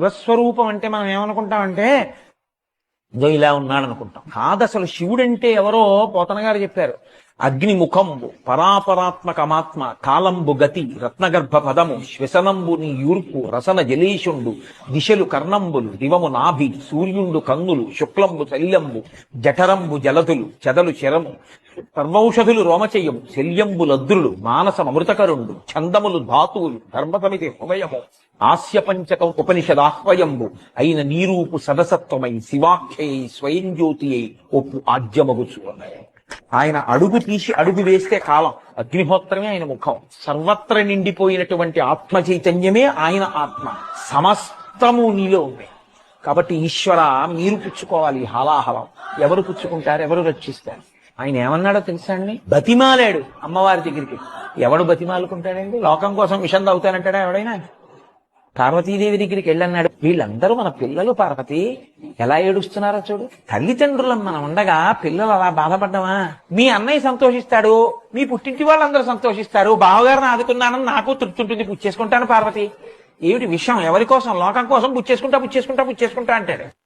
శివస్వరూపం అంటే మనం ఏమనుకుంటామంటే ఇదో ఇలా ఉన్నాడు అనుకుంటాం. కాదు, అసలు శివుడంటే ఎవరో పోతన గారు చెప్పారు. అగ్నిముఖంబు పరాపరాత్మకమాత్మ కాలంబు గతి రత్నగర్భ పదము శ్వసనంబు నీ యూర్పు రసన జలీషుండు దిశలు కర్ణంబులు దివము నాభి సూర్యుండు కన్నులు శుక్లంబు శల్యంబు జఠరంబు జలధులు చెదలు శరము సర్వౌషధులు రోమచయ్యము శల్యంబు లద్రులు మానసమృతకరుండు ఛందములు ధాతువులు ధర్మసమితి హృదయము ఆస్యపంచక ఉపనిషదాహ్వయంబు అయిన నీరూపు సదసత్వమై శివాఖ్యై స్వయం జ్యోతి అయి ఒప్పు ఆజ్యమగుచు అన్నాయి. ఆయన అడుగు తీసి అడుగు వేస్తే కాలం, అగ్నిహోత్రమే ఆయన ముఖం. సర్వత్ర నిండిపోయినటువంటి ఆత్మ చైతన్యమే ఆయన ఆత్మ. సమస్తము నీలో ఉంది. కాబట్టి ఈశ్వర మీరు పుచ్చుకోవాలి హాలాహలం. ఎవరు పుచ్చుకుంటారు, ఎవరు రక్షిస్తారు? ఆయన ఏమన్నాడో తెలుసా అండి? బతిమాలాడు అమ్మవారి దగ్గరికి. ఎవడు బతిమాలుకుంటాడండి? లోకం కోసం విషం తాగుతానంటాడా ఎవడైనా? పార్వతీదేవి దగ్గరికి వెళ్ళన్నాడు. వీళ్ళందరూ మన పిల్లలు పార్వతి, ఎలా ఏడుస్తున్నారో చూడు. తల్లిదండ్రులం మనం ఉండగా పిల్లలు అలా బాధపడ్డామా? మీ అన్నయ్య సంతోషిస్తాడు, మీ పుట్టింటి వాళ్ళందరూ సంతోషిస్తారు, బావగారిని ఆదుకున్నానని నాకు తృప్తి ఉంటుంది, పుచ్చేసుకుంటాను పార్వతి. ఏమిటి విషయం? ఎవరి కోసం? లోకం కోసం పుచ్చేసుకుంటా అంటాడు.